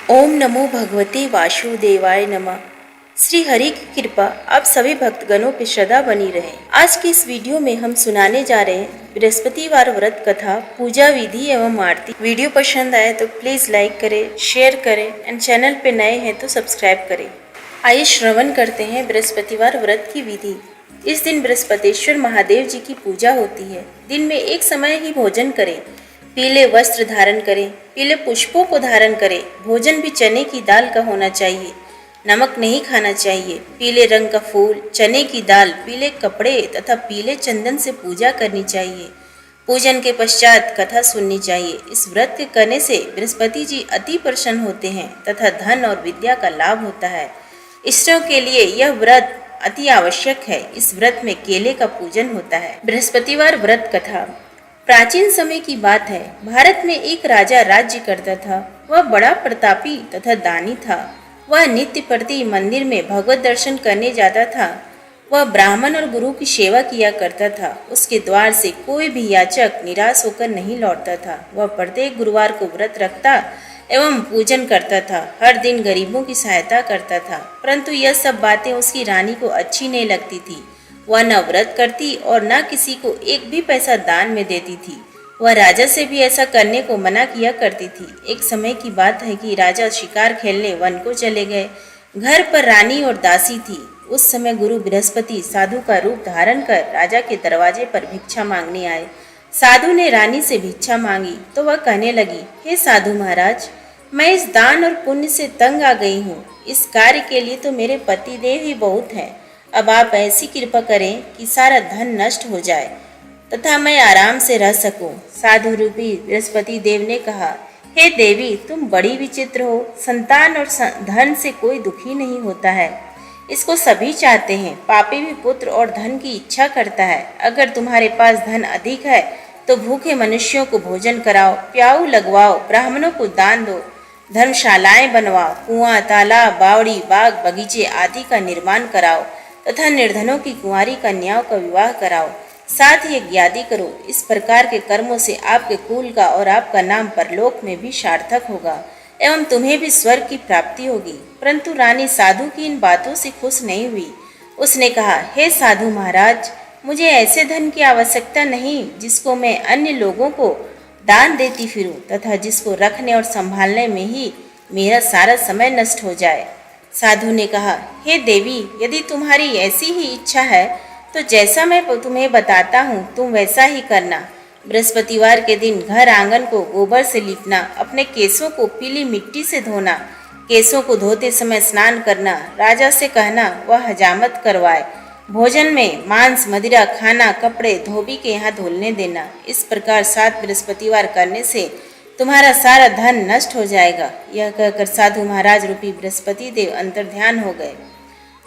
ओम नमो भगवते वासुदेवाय नमः। श्री हरि की कृपा आप सभी भक्तगणों पे श्रद्धा बनी रहे। आज की इस वीडियो में हम सुनाने जा रहे हैं बृहस्पतिवार व्रत कथा, पूजा विधि एवं आरती। वीडियो पसंद आए तो प्लीज लाइक करें, शेयर करें एंड चैनल पे नए हैं तो सब्सक्राइब करें। आइए श्रवण करते हैं बृहस्पतिवार व्रत की विधि। इस दिन बृहस्पतिश्वर महादेव जी की पूजा होती है। दिन में एक समय ही भोजन करें, पीले वस्त्र धारण करें, पीले पुष्पों को धारण करें। भोजन भी चने की दाल का होना चाहिए, नमक नहीं खाना चाहिए। पीले रंग का फूल, चने की दाल, पीले कपड़े तथा पीले चंदन से पूजा करनी चाहिए। पूजन के पश्चात कथा सुननी चाहिए। इस व्रत के करने से बृहस्पति जी अति प्रसन्न होते हैं तथा धन और विद्या का लाभ होता है। इष्टों के लिए यह व्रत अति आवश्यक है। इस व्रत में केले का पूजन होता है। बृहस्पतिवार व्रत कथा। प्राचीन समय की बात है। भारत में एक राजा राज्य करता था। वह बड़ा प्रतापी तथा दानी था। वह नित्य प्रति मंदिर में भगवत दर्शन करने जाता था। वह ब्राह्मण और गुरु की सेवा किया करता था। उसके द्वार से कोई भी याचक निराश होकर नहीं लौटता था। वह प्रत्येक गुरुवार को व्रत रखता एवं पूजन करता था। हर दिन गरीबों की सहायता करता था। परंतु यह सब बातें उसकी रानी को अच्छी नहीं लगती थी। वह न व्रत करती और न किसी को एक भी पैसा दान में देती थी। वह राजा से भी ऐसा करने को मना किया करती थी। एक समय की बात है कि राजा शिकार खेलने वन को चले गए। घर पर रानी और दासी थी। उस समय गुरु बृहस्पति साधु का रूप धारण कर राजा के दरवाजे पर भिक्षा मांगने आए। साधु ने रानी से भिक्षा मांगी तो वह कहने लगी, हे साधु महाराज, मैं इस दान और पुण्य से तंग आ गई हूँ। इस कार्य के लिए तो मेरे पतिदेव ही बहुत हैं। अब आप ऐसी कृपा करें कि सारा धन नष्ट हो जाए तथा मैं आराम से रह सकूं। साधु रूपी बृहस्पति देव ने कहा, हे देवी, तुम बड़ी विचित्र हो। संतान और धन से कोई दुखी नहीं होता है, इसको सभी चाहते हैं। पापी भी पुत्र और धन की इच्छा करता है। अगर तुम्हारे पास धन अधिक है तो भूखे मनुष्यों को भोजन कराओ, प्याऊ लगवाओ, ब्राह्मणों को दान दो, धर्मशालाएं बनवाओ, कुआं, तालाब, बावड़ी, बाग, बगीचे आदि का निर्माण कराओ तथा निर्धनों की कुंवारी कन्याओं का विवाह कराओ। साथ ही यज्ञादि करो। इस प्रकार के कर्मों से आपके कुल का और आपका नाम परलोक में भी सार्थक होगा एवं तुम्हें भी स्वर्ग की प्राप्ति होगी। परंतु रानी साधु की इन बातों से खुश नहीं हुई। उसने कहा, हे साधु महाराज, मुझे ऐसे धन की आवश्यकता नहीं जिसको मैं अन्य लोगों को दान देती फिरूं तथा जिसको रखने और संभालने में ही मेरा सारा समय नष्ट हो जाए। साधु ने कहा, हे देवी, यदि तुम्हारी ऐसी ही इच्छा है तो जैसा मैं तुम्हें बताता हूँ तुम वैसा ही करना। बृहस्पतिवार के दिन घर आंगन को गोबर से लीपना, अपने केसों को पीली मिट्टी से धोना, केसों को धोते समय स्नान करना, राजा से कहना वह हजामत करवाए, भोजन में मांस मदिरा खाना, कपड़े धोबी के यहाँ धुलने देना। इस प्रकार 7 बृहस्पतिवार करने से तुम्हारा सारा धन नष्ट हो जाएगा। यह कहकर साधु महाराज रूपी बृहस्पति देव अंतर्ध्यान हो गए।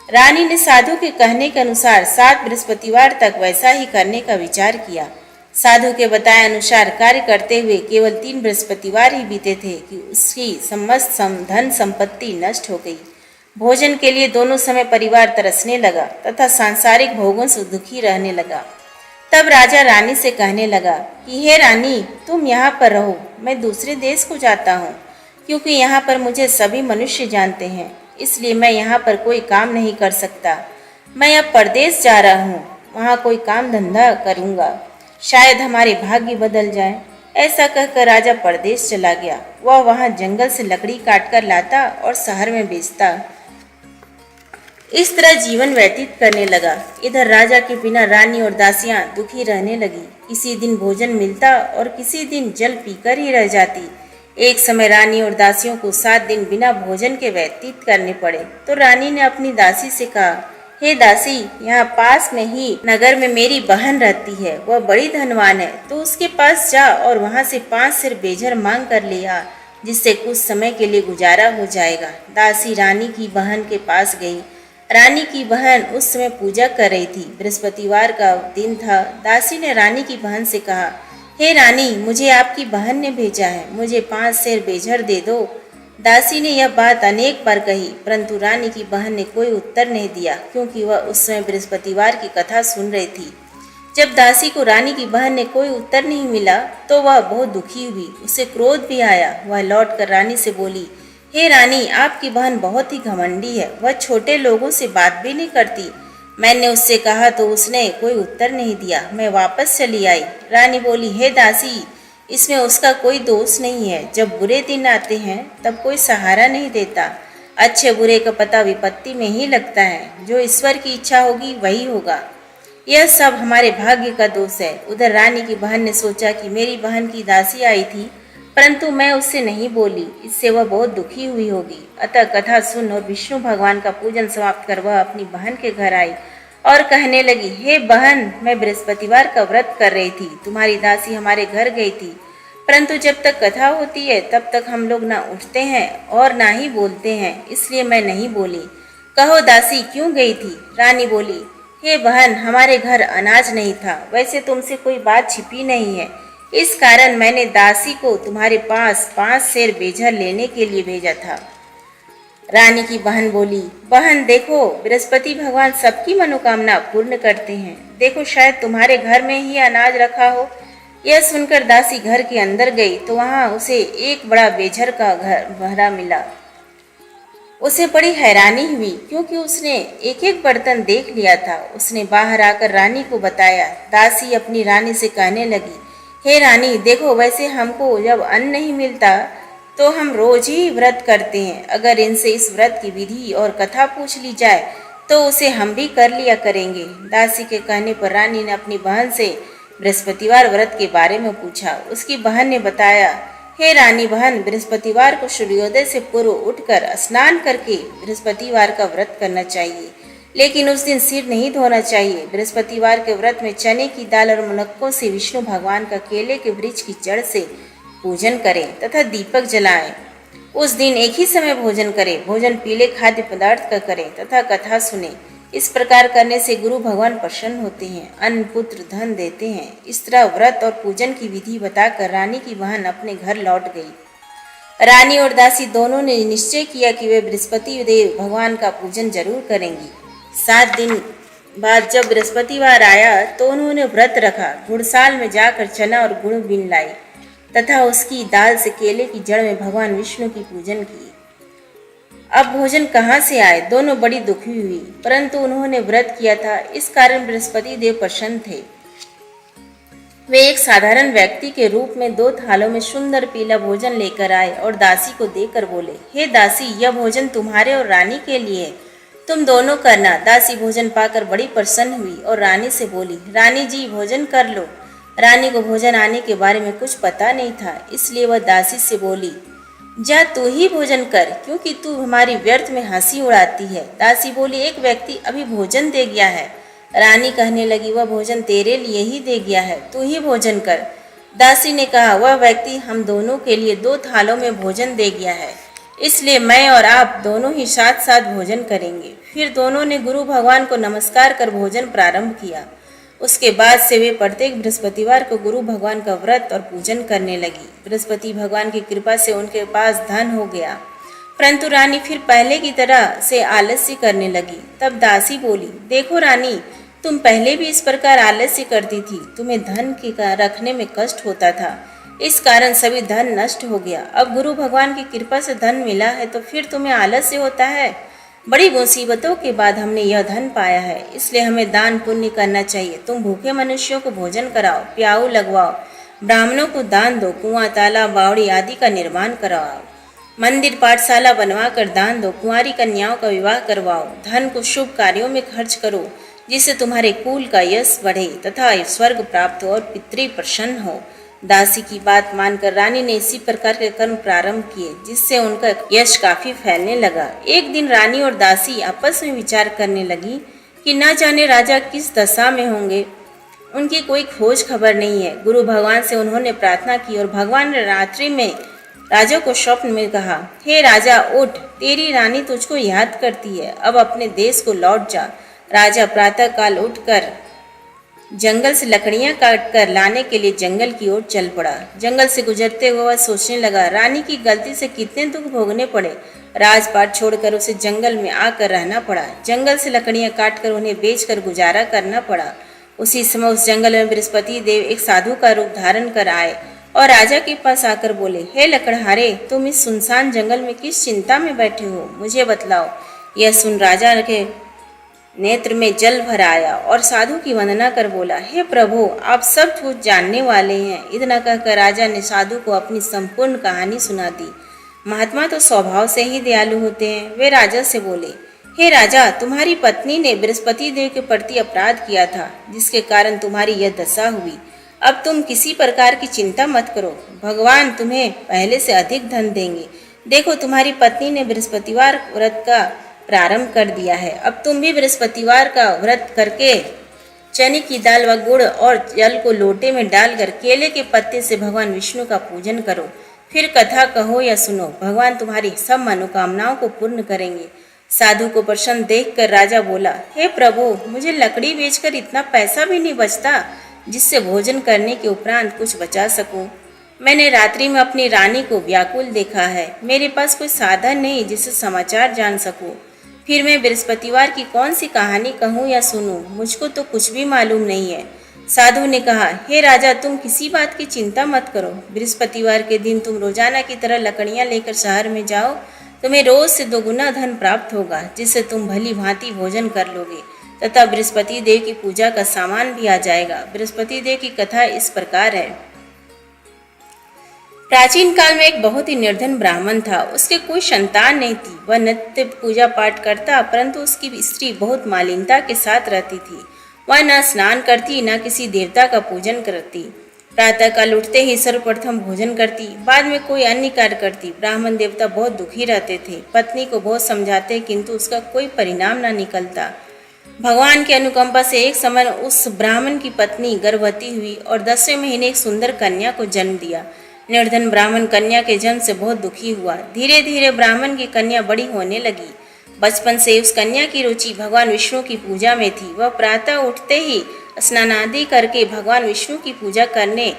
रानी ने साधु के कहने के अनुसार 7 बृहस्पतिवार तक वैसा ही करने का विचार किया। साधु के बताए अनुसार कार्य करते हुए केवल 3 बृहस्पतिवार ही बीते थे कि उसकी समस्त धन संपत्ति नष्ट हो गई। भोजन के लिए दोनों समय परिवार तरसने लगा तथा सांसारिक भोगों से दुखी रहने लगा। तब राजा रानी से कहने लगा कि हे रानी, तुम यहाँ पर रहो, मैं दूसरे देश को जाता हूँ, क्योंकि यहाँ पर मुझे सभी मनुष्य जानते हैं, इसलिए मैं यहाँ पर कोई काम नहीं कर सकता। मैं अब परदेश जा रहा हूँ, वहाँ कोई काम धंधा करूँगा, शायद हमारे भाग्य बदल जाए। ऐसा कहकर राजा परदेश चला गया। वह वहाँ जंगल से लकड़ी काट कर लाता और शहर में बेचता। इस तरह जीवन व्यतीत करने लगा। इधर राजा के बिना रानी और दासियां दुखी रहने लगी। किसी दिन भोजन मिलता और किसी दिन जल पीकर ही रह जाती। एक समय रानी और दासियों को 7 दिन बिना भोजन के व्यतीत करने पड़े तो रानी ने अपनी दासी से कहा, हे दासी, यहाँ पास में ही नगर में मेरी बहन रहती है, वह बड़ी धनवान है, तो उसके पास जा और वहाँ से 5 सेर बेझर मांग कर ले आ, जिससे कुछ समय के लिए गुजारा हो जाएगा। दासी रानी की बहन के पास गई। रानी की बहन उस समय पूजा कर रही थी। बृहस्पतिवार का दिन था। दासी ने रानी की बहन से कहा, हे रानी, मुझे आपकी बहन ने भेजा है, मुझे 5 सेर बेझर दे दो। दासी ने यह बात अनेक बार कही, परंतु रानी की बहन ने कोई उत्तर नहीं दिया, क्योंकि वह उस समय बृहस्पतिवार की कथा सुन रही थी। जब दासी को रानी की बहन ने कोई उत्तर नहीं मिला तो वह बहुत दुखी हुई। उसे क्रोध भी आया। वह लौटकर रानी से बोली, हे रानी, आपकी बहन बहुत ही घमंडी है, वह छोटे लोगों से बात भी नहीं करती। मैंने उससे कहा तो उसने कोई उत्तर नहीं दिया। मैं वापस चली आई। रानी बोली, हे दासी, इसमें उसका कोई दोष नहीं है। जब बुरे दिन आते हैं तब कोई सहारा नहीं देता। अच्छे बुरे का पता विपत्ति में ही लगता है। जो ईश्वर की इच्छा होगी वही होगा। यह सब हमारे भाग्य का दोष है। उधर रानी की बहन ने सोचा कि मेरी बहन की दासी आई थी, परंतु मैं उससे नहीं बोली, इससे वह बहुत दुखी हुई होगी। अतः कथा सुन और विष्णु भगवान का पूजन समाप्त कर वह अपनी बहन के घर आई और कहने लगी, हे बहन, मैं बृहस्पतिवार का व्रत कर रही थी। तुम्हारी दासी हमारे घर गई थी, परंतु जब तक कथा होती है तब तक हम लोग ना उठते हैं और ना ही बोलते हैं, इसलिए मैं नहीं बोली। कहो दासी, क्यों गई थी? रानी बोली, हे बहन, हमारे घर अनाज नहीं था। वैसे तुमसे कोई बात छिपी नहीं है, इस कारण मैंने दासी को तुम्हारे पास 5 सेर बेझर लेने के लिए भेजा था। रानी की बहन बोली, बहन देखो, बृहस्पति भगवान सबकी मनोकामना पूर्ण करते हैं। देखो, शायद तुम्हारे घर में ही अनाज रखा हो। यह सुनकर दासी घर के अंदर गई तो वहां उसे एक बड़ा बेझर का घर भरा मिला। उसे बड़ी हैरानी हुई, क्योंकि उसने एक एक बर्तन देख लिया था। उसने बाहर आकर रानी को बताया। दासी अपनी रानी से कहने लगी, हे रानी, देखो, वैसे हमको जब अन्न नहीं मिलता तो हम रोज ही व्रत करते हैं। अगर इनसे इस व्रत की विधि और कथा पूछ ली जाए तो उसे हम भी कर लिया करेंगे। दासी के कहने पर रानी ने अपनी बहन से बृहस्पतिवार व्रत के बारे में पूछा। उसकी बहन ने बताया, हे रानी बहन, बृहस्पतिवार को सूर्योदय से पूर्व उठकर स्नान करके बृहस्पतिवार का व्रत करना चाहिए, लेकिन उस दिन सिर नहीं धोना चाहिए। बृहस्पतिवार के व्रत में चने की दाल और मुनक्कों से विष्णु भगवान का केले के वृक्ष की जड़ से पूजन करें तथा दीपक जलाएं। उस दिन एक ही समय भोजन करें। भोजन पीले खाद्य पदार्थ का करें तथा कथा सुने। इस प्रकार करने से गुरु भगवान प्रसन्न होते हैं, अन्न पुत्र धन देते हैं। इस तरह व्रत और पूजन की विधि बताकर रानी की बहन अपने घर लौट गई। रानी और दासी दोनों ने निश्चय किया कि वे बृहस्पति देव भगवान का पूजन जरूर करेंगी। 7 दिन बाद जब बृहस्पतिवार आया तो उन्होंने व्रत रखा। गुड़साल में जाकर चना और गुड़ बीन लाई तथा उसकी दाल से केले की जड़ में भगवान विष्णु की पूजन की। अब भोजन कहाँ से आए? दोनों बड़ी दुखी हुई, परंतु उन्होंने व्रत किया था, इस कारण बृहस्पति देव प्रसन्न थे। वे एक साधारण व्यक्ति के रूप में 2 थालों में सुंदर पीला भोजन लेकर आए और दासी को देकर बोले, हे दासी, यह भोजन तुम्हारे और रानी के लिए है, तुम दोनों करना। दासी भोजन पाकर बड़ी प्रसन्न हुई और रानी से बोली, रानी जी, भोजन कर लो। रानी को भोजन आने के बारे में कुछ पता नहीं था, इसलिए वह दासी से बोली, जा तू ही भोजन कर, क्योंकि तू हमारी व्यर्थ में हंसी उड़ाती है। दासी बोली, एक व्यक्ति अभी भोजन दे गया है। रानी कहने लगी, वह भोजन तेरे लिए ही दे गया है, तू ही भोजन कर। दासी ने कहा, वह व्यक्ति हम दोनों के लिए 2 थालों में भोजन दे गया है, इसलिए मैं और आप दोनों ही साथ साथ भोजन करेंगे। फिर दोनों ने गुरु भगवान को नमस्कार कर भोजन प्रारंभ किया। उसके बाद से वे प्रत्येक बृहस्पतिवार को गुरु भगवान का व्रत और पूजन करने लगी। बृहस्पति भगवान की कृपा से उनके पास धन हो गया, परंतु रानी फिर पहले की तरह से आलस्य करने लगी। तब दासी बोली, देखो रानी, तुम पहले भी इस प्रकार आलस्य करती थी, तुम्हें धन के रखने में कष्ट होता था, इस कारण सभी धन नष्ट हो गया। अब गुरु भगवान की कृपा से धन मिला है तो फिर तुम्हें आलस्य होता है। बड़ी मुसीबतों के बाद हमने यह धन पाया है, इसलिए हमें दान पुण्य करना चाहिए। तुम भूखे मनुष्यों को भोजन कराओ, प्याऊ लगवाओ, ब्राह्मणों को दान दो, कुआं, तालाब, बावड़ी आदि का निर्माण करवाओ, मंदिर पाठशाला बनवाकर दान दो, कुंवारी कन्याओं का विवाह करवाओ, धन को शुभ कार्यों में खर्च करो, जिससे तुम्हारे कुल का यश बढ़े तथा स्वर्ग प्राप्त हो और पितृ प्रसन्न हो। दासी की बात मानकर रानी ने इसी प्रकार के कर्म प्रारंभ किए, जिससे उनका यश काफी फैलने लगा। एक दिन रानी और दासी आपस में विचार करने लगी कि न जाने राजा किस दशा में होंगे, उनकी कोई खोज खबर नहीं है। गुरु भगवान से उन्होंने प्रार्थना की और भगवान ने रात्रि में राजा को स्वप्न में कहा, हे राजा, उठ, तेरी रानी तुझको याद करती है, अब अपने देश को लौट जा। राजा प्रातः काल उठकर जंगल से लकड़ियां काटकर लाने के लिए जंगल की ओर चल पड़ा। जंगल से गुजरते हुए वह सोचने लगा, रानी की गलती से कितने दुख भोगने पड़े। राजपाट छोड़कर उसे जंगल में आकर रहना पड़ा। जंगल से लकड़ियां काटकर उन्हें बेचकर गुजारा करना पड़ा। उसी समय उस जंगल में बृहस्पति देव एक साधु का रूप धारण कर आए और राजा के पास आकर बोले, हे लकड़हारे, तुम इस सुनसान जंगल में किस चिंता में बैठे हो, मुझे बतलाओ। यह सुन राजा के नेत्र में जल भर आया और साधु की वंदना कर बोला, हे प्रभु, आप सब कुछ जानने वाले हैं। इतना कहकर राजा ने साधु को अपनी संपूर्ण कहानी सुना दी। महात्मा तो स्वभाव से ही दयालु होते हैं। वे राजा से बोले, हे राजा, तुम्हारी पत्नी ने बृहस्पति देव के प्रति अपराध किया था, जिसके कारण तुम्हारी यह दशा हुई। अब तुम किसी प्रकार की चिंता मत करो, भगवान तुम्हें पहले से अधिक धन देंगे। देखो, तुम्हारी पत्नी ने बृहस्पतिवार व्रत का प्रारंभ कर दिया है। अब तुम भी बृहस्पतिवार का व्रत करके चने की दाल व गुड़ और जल को लोटे में डालकर केले के पत्ते से भगवान विष्णु का पूजन करो। फिर कथा कहो या सुनो, भगवान तुम्हारी सब मनोकामनाओं को पूर्ण करेंगे। साधु को प्रसन्न देखकर राजा बोला, हे प्रभु, मुझे लकड़ी बेचकर इतना पैसा भी नहीं बचता जिससे भोजन करने के उपरांत कुछ बचा सकूं। मैंने रात्रि में अपनी रानी को व्याकुल देखा है। मेरे पास कोई साधन नहीं जिससे समाचार जान सकूं। फिर मैं बृहस्पतिवार की कौन सी कहानी कहूँ या सुनूं, मुझको तो कुछ भी मालूम नहीं है। साधु ने कहा, हे राजा, तुम किसी बात की चिंता मत करो। बृहस्पतिवार के दिन तुम रोजाना की तरह लकड़ियाँ लेकर शहर में जाओ। तुम्हें रोज से 2 गुना धन प्राप्त होगा, जिससे तुम भली भांति भोजन कर लोगे तथा बृहस्पति देव की पूजा का सामान भी आ जाएगा। बृहस्पति देव की कथा इस प्रकार है। प्राचीन काल में एक बहुत ही निर्धन ब्राह्मण था। उसके कोई संतान नहीं थी। वह नित्य पूजा पाठ करता, परंतु उसकी स्त्री बहुत मालिनता के साथ रहती थी। वह न स्नान करती, न किसी देवता का पूजन करती। प्रातः काल उठते ही सर्वप्रथम भोजन करती, बाद में कोई अन्य कार्य करती। ब्राह्मण देवता बहुत दुखी रहते थे। पत्नी को बहुत समझाते, किंतु उसका कोई परिणाम न निकलता। भगवान की अनुकंपा से एक समय उस ब्राह्मण की पत्नी गर्भवती हुई और 10वें महीने एक सुंदर कन्या को जन्म दिया। निर्धन ब्राह्मण कन्या के जन्म से बहुत दुखी हुआ। धीरे धीरे ब्राह्मण की कन्या बड़ी होने लगी। बचपन से उस कन्या की रुचि भगवान विष्णु की पूजा में थी। वह प्रातः उठते ही स्नान आदि करके भगवान विष्णु की पूजा करने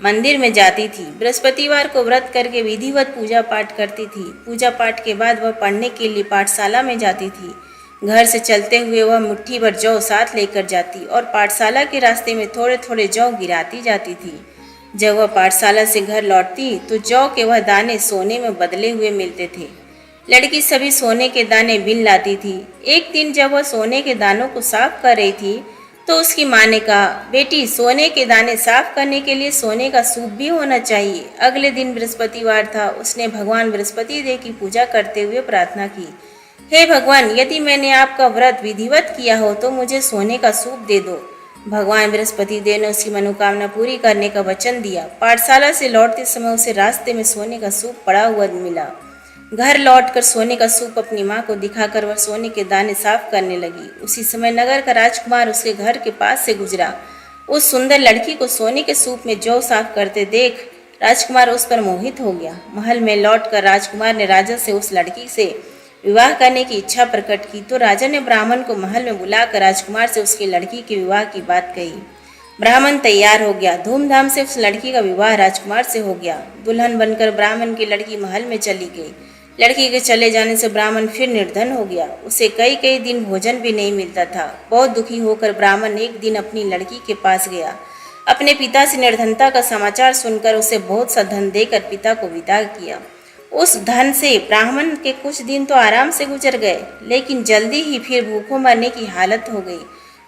मंदिर में जाती थी। बृहस्पतिवार को व्रत करके विधिवत पूजा पाठ करती थी। पूजा पाठ के बाद वह पढ़ने के लिए पाठशाला में जाती थी। घर से चलते हुए वह मुट्ठी भर जौ साथ लेकर जाती और पाठशाला के रास्ते में थोड़े थोड़े जौ गिराती जाती थी। जब वह पाठशाला से घर लौटती तो जौ के वह दाने सोने में बदले हुए मिलते थे। लड़की सभी सोने के दाने बिन लाती थी। एक दिन जब वह सोने के दानों को साफ कर रही थी तो उसकी माँ ने कहा, बेटी, सोने के दाने साफ करने के लिए सोने का सूप भी होना चाहिए। अगले दिन बृहस्पतिवार था। उसने भगवान बृहस्पति देव की पूजा करते हुए प्रार्थना की, हे भगवान, यदि मैंने आपका व्रत विधिवत किया हो तो मुझे सोने का सूप दे दो। भगवान बृहस्पति देव ने उसकी मनोकामना पूरी करने का वचन दिया। पाठशाला से लौटते समय उसे रास्ते में सोने का सूप पड़ा हुआ मिला। घर लौटकर सोने का सूप अपनी माँ को दिखाकर वह सोने के दाने साफ करने लगी। उसी समय नगर का राजकुमार उसके घर के पास से गुजरा। उस सुंदर लड़की को सोने के सूप में जौ साफ करते देख राजकुमार उस पर मोहित हो गया। महल में लौटकर राजकुमार ने राजा से उस लड़की से विवाह करने की इच्छा प्रकट की तो राजा ने ब्राह्मण को महल में बुलाकर राजकुमार से उसकी लड़की के विवाह की बात कही। ब्राह्मण तैयार हो गया। धूमधाम से उस लड़की का विवाह राजकुमार से हो गया। दुल्हन बनकर ब्राह्मण की लड़की महल में चली गई। लड़की के चले जाने से ब्राह्मण फिर निर्धन हो गया। उसे कई कई दिन भोजन भी नहीं मिलता था। बहुत दुखी होकर ब्राह्मण एक दिन अपनी लड़की के पास गया। अपने पिता से निर्धनता का समाचार सुनकर उसे बहुत सा धन देकर पिता को विदा किया। उस धन से ब्राह्मण के कुछ दिन तो आराम से गुजर गए, लेकिन जल्दी ही फिर भूखों मरने की हालत हो गई।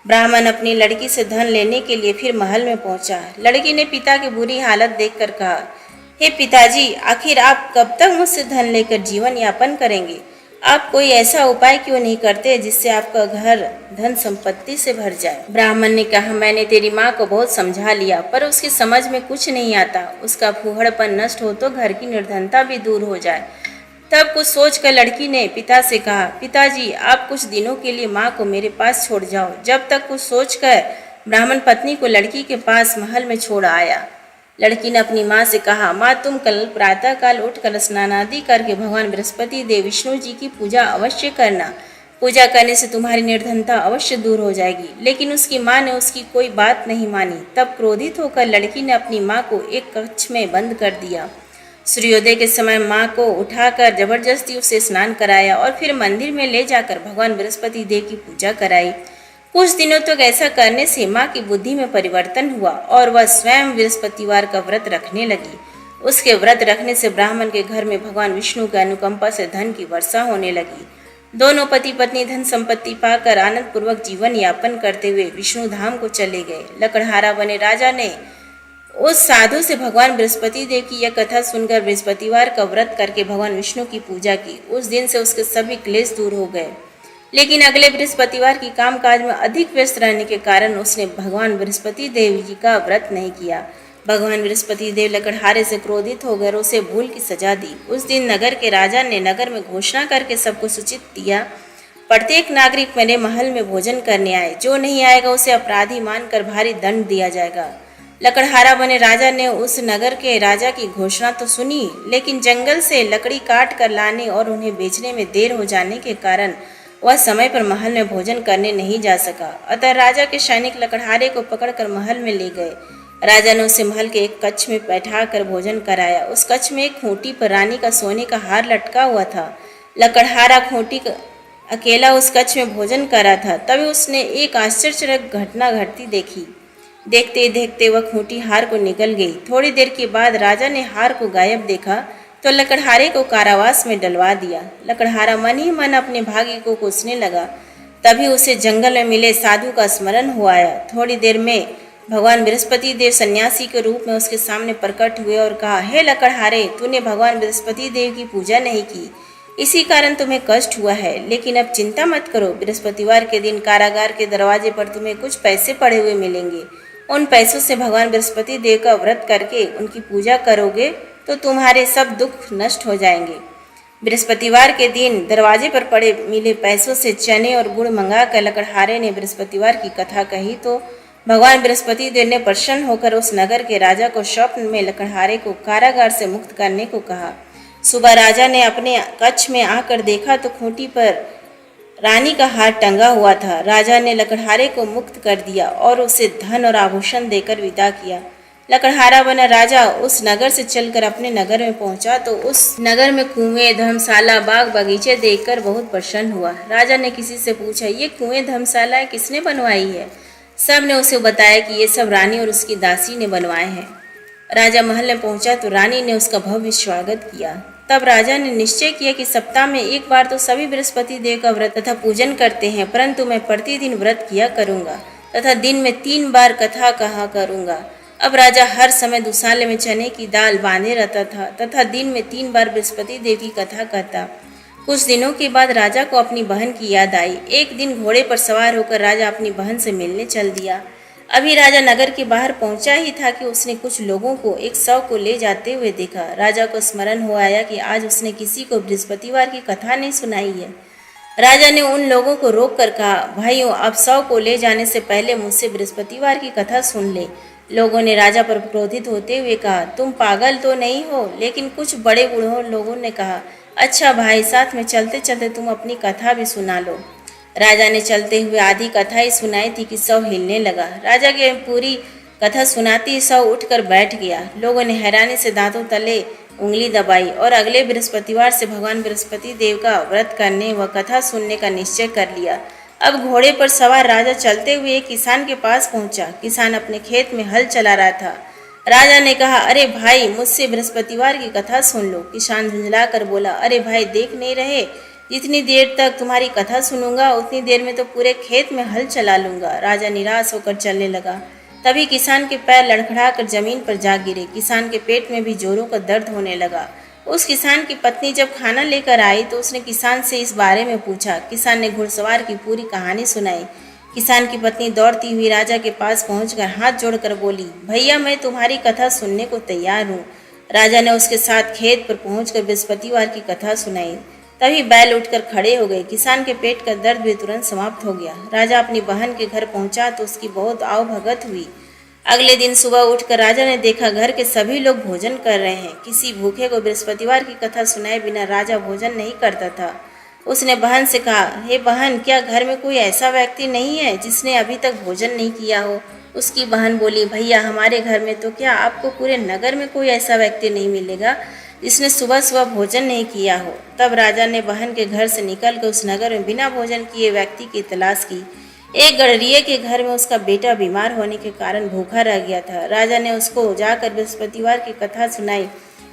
ब्राह्मण अपनी लड़की से धन लेने के लिए फिर महल में पहुंचा। लड़की ने पिता की बुरी हालत देखकर कहा, हे पिताजी, आखिर आप कब तक मुझसे धन लेकर जीवन यापन करेंगे? आप कोई ऐसा उपाय क्यों नहीं करते जिससे आपका घर धन संपत्ति से भर जाए? ब्राह्मण ने कहा, मैंने तेरी माँ को बहुत समझा लिया, पर उसकी समझ में कुछ नहीं आता। उसका फूहड़पन नष्ट हो तो घर की निर्धनता भी दूर हो जाए। तब कुछ सोचकर लड़की ने पिता से कहा, पिताजी, आप कुछ दिनों के लिए माँ को मेरे पास छोड़ जाओ। जब तक कुछ सोचकर ब्राह्मण पत्नी को लड़की के पास महल में छोड़ आया। लड़की ने अपनी माँ से कहा, माँ, तुम कल प्रातः काल उठकर स्नान आदि करके भगवान बृहस्पति देव विष्णु जी की पूजा अवश्य करना। पूजा करने से तुम्हारी निर्धनता अवश्य दूर हो जाएगी। लेकिन उसकी माँ ने उसकी कोई बात नहीं मानी। तब क्रोधित होकर लड़की ने अपनी माँ को एक कक्ष में बंद कर दिया। सूर्योदय के समय माँ को उठाकर जबरदस्ती उसे स्नान कराया और फिर मंदिर में ले जाकर भगवान बृहस्पति देव की पूजा कराई। कुछ दिनों तक ऐसा करने से माँ की बुद्धि में परिवर्तन हुआ और वह स्वयं बृहस्पतिवार का व्रत रखने लगी। उसके व्रत रखने से ब्राह्मण के घर में भगवान विष्णु की अनुकंपा से धन की वर्षा होने लगी। दोनों पति पत्नी धन संपत्ति पाकर आनंद पूर्वक जीवन यापन करते हुए विष्णु धाम को चले गए। लकड़हारा बने राजा ने उस साधु से भगवान बृहस्पति देव की यह कथा सुनकर बृहस्पतिवार का व्रत करके भगवान विष्णु की पूजा की। उस दिन से उसके सभी क्लेश दूर हो गए। लेकिन अगले बृहस्पतिवार की कामकाज में अधिक व्यस्त रहने के कारण उसने भगवान बृहस्पति देव जी का व्रत नहीं किया। भगवान बृहस्पति देव लकड़हारे से क्रोधित होकर उसे भूल की सजा दी। उस दिन नगर के राजा ने नगर में घोषणा करके सबको सूचित किया, प्रत्येक नागरिक मेरे महल में भोजन करने आए, जो नहीं आएगा उसे अपराधी मानकर भारी दंड दिया जाएगा। लकड़हारा बने राजा ने उस नगर के राजा की घोषणा तो सुनी, लेकिन जंगल से लकड़ी काट कर लाने और उन्हें बेचने में देर हो जाने के कारण वह समय पर महल में भोजन करने नहीं जा सका। अतः राजा के सैनिक लकड़हारे को पकड़कर महल में ले गए। राजा ने उसे महल के एक कक्ष में बैठा कर भोजन कराया। उस कक्ष में एक खूंटी पर रानी का सोने का हार लटका हुआ था। लकड़हारा खूंटी अकेला उस कक्ष में भोजन कर रहा था। तभी उसने एक आश्चर्यजनक घटना घटती देखी। देखते ही देखते वह खूंटी हार को निकल गई। थोड़ी देर के बाद राजा ने हार को गायब देखा तो लकड़हारे को कारावास में डलवा दिया। लकड़हारा मन ही मन अपने भाग्य को कोसने लगा। तभी उसे जंगल में मिले साधु का स्मरण हो आया। थोड़ी देर में भगवान बृहस्पति देव सन्यासी के रूप में उसके सामने प्रकट हुए और कहा, हे लकड़हारे, तूने भगवान बृहस्पति देव की पूजा नहीं की, इसी कारण तुम्हें कष्ट हुआ है। लेकिन अब चिंता मत करो, बृहस्पतिवार के दिन कारागार के दरवाजे पर तुम्हें कुछ पैसे पड़े हुए मिलेंगे। उन पैसों से भगवान बृहस्पति देव का व्रत करके उनकी पूजा करोगे तो तुम्हारे सब दुख नष्ट हो जाएंगे। बृहस्पतिवार के दिन दरवाजे पर पड़े मिले पैसों से चने और गुड़ मंगाकर लकड़हारे ने बृहस्पतिवार की कथा कही तो भगवान बृहस्पति देव ने प्रसन्न होकर उस नगर के राजा को स्वप्न में लकड़हारे को कारागार से मुक्त करने को कहा। सुबह राजा ने अपने कक्ष में आकर देखा तो खूंटी पर रानी का हार टंगा हुआ था। राजा ने लकड़हारे को मुक्त कर दिया और उसे धन और आभूषण देकर विदा किया। लकड़हारा बना राजा उस नगर से चलकर अपने नगर में पहुंचा तो उस नगर में कुएं, धर्मशाला, बाग बगीचे देखकर बहुत प्रसन्न हुआ। राजा ने किसी से पूछा, ये कुएं धर्मशाला किसने बनवाई है? सब ने उसे बताया कि ये सब रानी और उसकी दासी ने बनवाए हैं। राजा महल में पहुंचा तो रानी ने उसका भव्य स्वागत किया। तब राजा ने निश्चय किया कि सप्ताह में एक बार तो सभी बृहस्पति देव का व्रत तथा पूजन करते हैं, परंतु मैं प्रतिदिन व्रत किया करूंगा तथा दिन में 3 बार कथा कहा करूंगा। अब राजा हर समय दुसाले में चने की दाल बांधे रहता था तथा दिन में 3 बार बृहस्पति देव की कथा कहता। कुछ दिनों के बाद राजा को अपनी बहन की याद आई। एक दिन घोड़े पर सवार होकर राजा अपनी बहन से मिलने चल दिया। अभी राजा नगर के बाहर पहुंचा ही था कि उसने कुछ लोगों को एक शव को ले जाते हुए देखा। राजा को स्मरण हो आया कि आज उसने किसी को बृहस्पतिवार की कथा नहीं सुनाई है। राजा ने उन लोगों को रोक कर कहा, भाइयों, आप शव को ले जाने से पहले मुझसे बृहस्पतिवार की कथा सुन ले। लोगों ने राजा पर क्रोधित होते हुए कहा, तुम पागल तो नहीं हो? लेकिन कुछ बड़े बूढ़ों लोगों ने कहा, अच्छा भाई, साथ में चलते चलते तुम अपनी कथा भी सुना लो। राजा ने चलते हुए आधी कथा ही सुनाई थी कि शव हिलने लगा। राजा के पूरी कथा सुनाती ही शव उठकर बैठ गया। लोगों ने हैरानी से दांतों तले उंगली दबाई और अगले बृहस्पतिवार से भगवान बृहस्पति देव का व्रत करने व कथा सुनने का निश्चय कर लिया। अब घोड़े पर सवार राजा चलते हुए एक किसान के पास पहुंचा। किसान अपने खेत में हल चला रहा था। राजा ने कहा, अरे भाई, मुझसे बृहस्पतिवार की कथा सुन लो। किसान झुंझला कर बोला, अरे भाई, देख नहीं रहे, जितनी देर तक तुम्हारी कथा सुनूंगा उतनी देर में तो पूरे खेत में हल चला लूंगा। राजा निराश होकर चलने लगा। तभी किसान के पैर लड़खड़ा कर जमीन पर जा गिरे। किसान के पेट में भी जोरों का दर्द होने लगा। उस किसान की पत्नी जब खाना लेकर आई तो उसने किसान से इस बारे में पूछा। किसान ने घुड़सवार की पूरी कहानी सुनाई। किसान की पत्नी दौड़ती हुई राजा के पास पहुंचकर हाथ जोड़कर बोली, भैया, मैं तुम्हारी कथा सुनने को तैयार हूँ। राजा ने उसके साथ खेत पर पहुंचकर बृहस्पतिवार की कथा सुनाई। तभी बैल उठकर खड़े हो गए। किसान के पेट का दर्द भी तुरंत समाप्त हो गया। राजा अपनी बहन के घर पहुंचा तो उसकी बहुत आवभगत हुई। अगले दिन सुबह उठकर राजा ने देखा घर के सभी लोग भोजन कर रहे हैं। किसी भूखे को बृहस्पतिवार की कथा सुनाए बिना राजा भोजन नहीं करता था। उसने बहन से कहा, हे बहन, क्या घर में कोई ऐसा व्यक्ति नहीं है जिसने अभी तक भोजन नहीं किया हो? उसकी बहन बोली, भैया, हमारे घर में तो क्या, आपको पूरे नगर में कोई ऐसा व्यक्ति नहीं मिलेगा जिसने सुबह सुबह भोजन नहीं किया हो। तब राजा ने बहन के घर से निकलकर उस नगर में बिना भोजन किए व्यक्ति की तलाश की। एक गडरिये के घर में उसका बेटा बीमार होने के कारण भूखा रह गया था। राजा ने उसको जाकर बृहस्पतिवार की कथा सुनाई।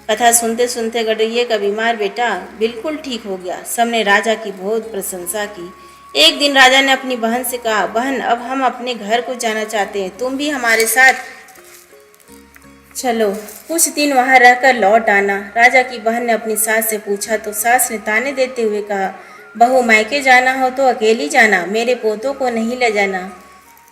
कथा सुनते सुनते गडरिये का बीमार बेटा बिल्कुल ठीक हो गया। सबने राजा की बहुत प्रशंसा की। एक दिन राजा ने अपनी बहन से कहा, बहन अब हम अपने घर को जाना चाहते हैं, तुम भी हमारे साथ चलो, कुछ दिन वहां रहकर लौट आना। राजा की बहन ने अपनी सास से पूछा तो सास ने ताने देते हुए कहा, बहू मायके जाना हो तो अकेली जाना, मेरे पोतों को नहीं ले जाना।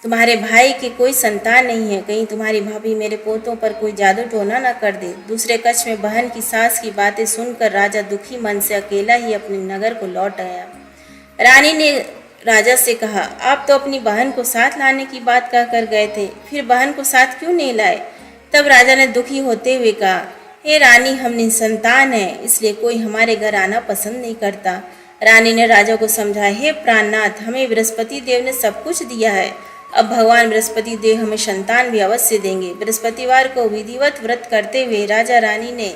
तुम्हारे भाई की कोई संतान नहीं है, कहीं तुम्हारी भाभी मेरे पोतों पर कोई जादू टोना न कर दे। दूसरे कक्ष में बहन की सास की बातें सुनकर राजा दुखी मन से अकेला ही अपने नगर को लौट आया। रानी ने राजा से कहा, आप तो अपनी बहन को साथ लाने की बात कहकर गए थे, फिर बहन को साथ क्यों नहीं लाए? तब राजा ने दुखी होते हुए कहा, हे रानी, हम निसंतान हैं, इसलिए कोई हमारे घर आना पसंद नहीं करता। रानी ने राजा को समझाया, हे प्राणनाथ, हमें बृहस्पति देव ने सब कुछ दिया है, अब भगवान बृहस्पति देव हमें संतान भी अवश्य देंगे। बृहस्पतिवार को विधिवत व्रत करते हुए राजा रानी ने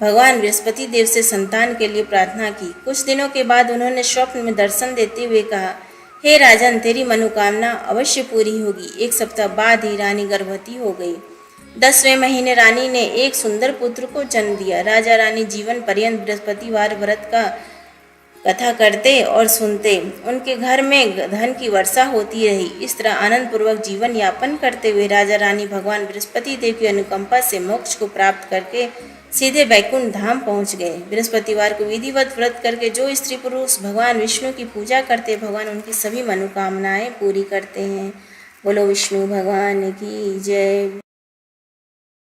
भगवान बृहस्पति देव से संतान के लिए प्रार्थना की। कुछ दिनों के बाद उन्होंने स्वप्न में दर्शन देते हुए कहा, हे राजन, तेरी मनोकामना अवश्य पूरी होगी। एक सप्ताह बाद ही रानी गर्भवती हो गई। 10वें महीने रानी ने एक सुंदर पुत्र को जन्म दिया। राजा रानी जीवन पर्यंत बृहस्पतिवार व्रत का कथा करते और सुनते। उनके घर में धन की वर्षा होती रही। इस तरह आनंद पूर्वक जीवन यापन करते हुए राजा रानी भगवान बृहस्पति देव की अनुकंपा से मोक्ष को प्राप्त करके सीधे वैकुंठ धाम पहुंच गए। बृहस्पतिवार को विधिवत व्रत करके जो स्त्री पुरुष भगवान विष्णु की पूजा करते, भगवान उनकी सभी मनोकामनाएं पूरी करते हैं। बोलो विष्णु भगवान की जय।